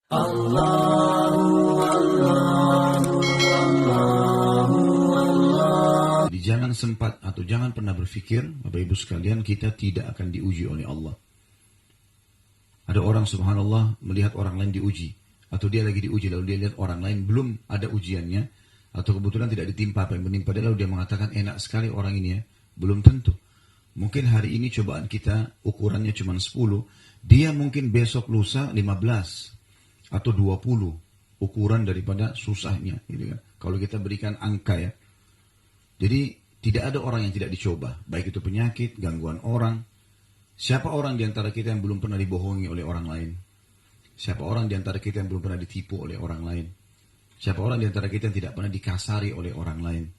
Jadi jangan sempat atau jangan pernah berpikir, Bapak Ibu sekalian, kita tidak akan diuji oleh Allah. Ada orang subhanallah melihat orang lain diuji, atau dia lagi diuji lalu dia lihat orang lain belum ada ujiannya, atau kebetulan tidak ditimpa apa yang menimpa dia, lalu dia mengatakan enak sekali orang ini ya. Belum tentu. Mungkin hari ini cobaan kita ukurannya cuma 10, dia mungkin besok lusa 15 atau 20 ukuran daripada susahnya gitu kan. Kalau kita berikan angka ya. Jadi tidak ada orang yang tidak dicoba, baik itu penyakit, gangguan orang. Siapa orang di antara kita yang belum pernah dibohongi oleh orang lain? Siapa orang di antara kita yang belum pernah ditipu oleh orang lain? Siapa orang di antara kita yang tidak pernah dikasari oleh orang lain?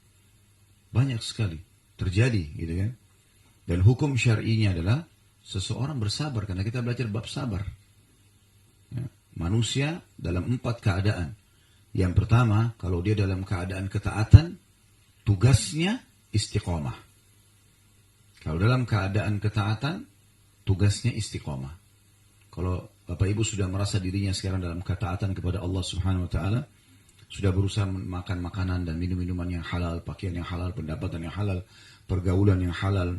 Banyak sekali terjadi gitu kan. Dan hukum syar'inya adalah seseorang bersabar, karena kita belajar bab sabar. Ya, manusia dalam 4 keadaan. Yang pertama, kalau dia dalam keadaan ketaatan, tugasnya istiqomah. Kalau dalam keadaan ketaatan, tugasnya istiqomah. Kalau Bapak Ibu sudah merasa dirinya sekarang dalam ketaatan kepada Allah Subhanahu wa taala, sudah berusaha makan makanan dan minum-minuman yang halal, pakaian yang halal, pendapatan yang halal, pergaulan yang halal,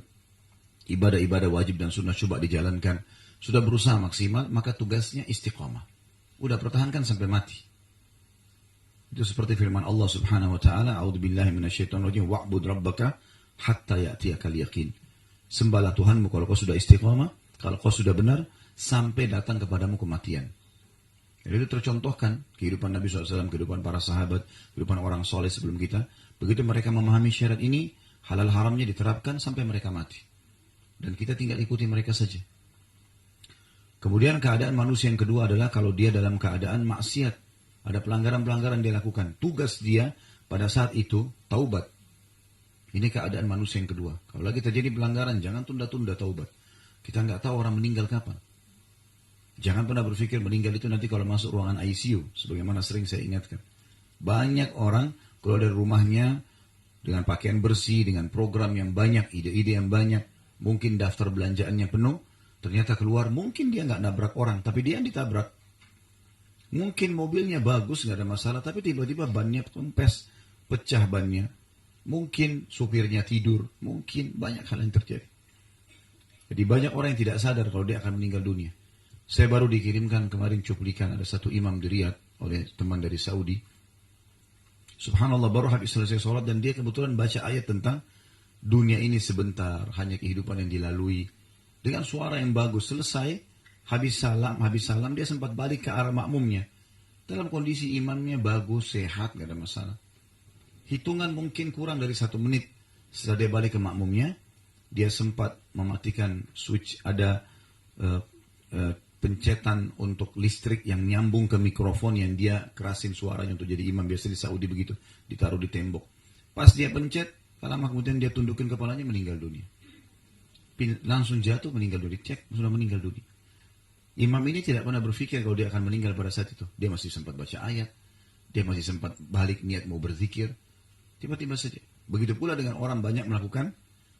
ibadah-ibadah wajib dan sunnah coba dijalankan, sudah berusaha maksimal, maka tugasnya istiqomah. Udah pertahankan sampai mati. Itu seperti firman Allah Subhanahu wa taala, "A'udzubillahi minasyaitonirrajim, wa'bud rabbaka hatta ya'tiyakal yaqin." Sembahlah Tuhanmu kalau kau sudah istiqomah, kalau kau sudah benar, sampai datang kepadamu kematian. Jadi itu tercontohkan kehidupan Nabi SAW, kehidupan para sahabat, kehidupan orang soleh sebelum kita. Begitu mereka memahami syarat ini, halal haramnya diterapkan sampai mereka mati. Dan kita tinggal ikuti mereka saja. Kemudian keadaan manusia yang kedua adalah kalau dia dalam keadaan maksiat. Ada pelanggaran-pelanggaran dia lakukan. Tugas dia pada saat itu taubat. Ini keadaan manusia yang kedua. Kalau lagi terjadi pelanggaran, jangan tunda-tunda taubat. Kita nggak tahu orang meninggal kapan. Jangan pernah berpikir meninggal itu nanti kalau masuk ruangan ICU. Sebagaimana sering saya ingatkan. Banyak orang keluar dari rumahnya dengan pakaian bersih, dengan program yang banyak, ide-ide yang banyak. Mungkin daftar belanjaannya penuh. Ternyata keluar, mungkin dia nggak nabrak orang, tapi dia yang ditabrak. Mungkin mobilnya bagus, nggak ada masalah, tapi tiba-tiba bannya kempes, pecah bannya. Mungkin supirnya tidur, mungkin banyak hal yang terjadi. Jadi banyak orang yang tidak sadar kalau dia akan meninggal dunia. Saya baru dikirimkan kemarin cuplikan, ada satu imam di Riyadh oleh teman dari Saudi. Subhanallah, baru habis selesai sholat dan dia kebetulan baca ayat tentang dunia ini sebentar, hanya kehidupan yang dilalui. Dengan suara yang bagus, selesai. Habis salam dia sempat balik ke arah makmumnya. Dalam kondisi imannya bagus, sehat, gak ada masalah. Hitungan mungkin kurang dari 1 menit. Setelah dia balik ke makmumnya, dia sempat mematikan switch. Ada pencetan untuk listrik yang nyambung ke mikrofon yang dia kerasin suaranya untuk jadi imam. Biasa di Saudi begitu, ditaruh di tembok. Pas dia pencet, lama kemudian dia tundukin kepalanya, meninggal dunia. Langsung jatuh, meninggal dunia. Cek, sudah meninggal dunia. Imam ini tidak pernah berpikir kalau dia akan meninggal pada saat itu. Dia masih sempat baca ayat. Dia masih sempat balik niat mau berzikir. Tiba-tiba saja. Begitu pula dengan orang banyak melakukan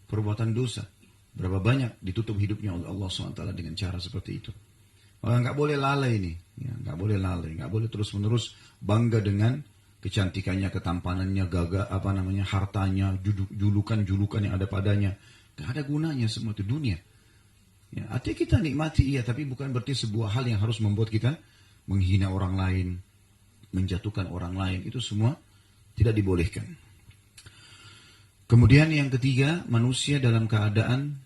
perbuatan dosa. Berapa banyak ditutup hidupnya oleh Allah SWT dengan cara seperti itu. Maka nggak boleh lalai ini. Ya, nggak boleh lalai. Nggak boleh terus-menerus bangga dengan kecantikannya, ketampanannya, hartanya, julukan-julukan yang ada padanya. Nggak ada gunanya semua itu dunia. Ya, artinya kita nikmati iya, tapi bukan berarti sebuah hal yang harus membuat kita menghina orang lain, menjatuhkan orang lain. Itu semua tidak dibolehkan. Kemudian yang ketiga, manusia dalam keadaan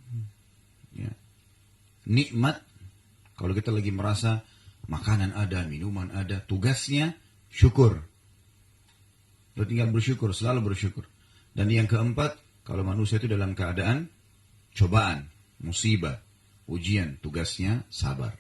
ya, nikmat. Kalau kita lagi merasa makanan ada, minuman ada, tugasnya syukur. Kita tinggal bersyukur, selalu bersyukur. Dan yang keempat, kalau manusia itu dalam keadaan cobaan, musibah, ujian, tugasnya sabar.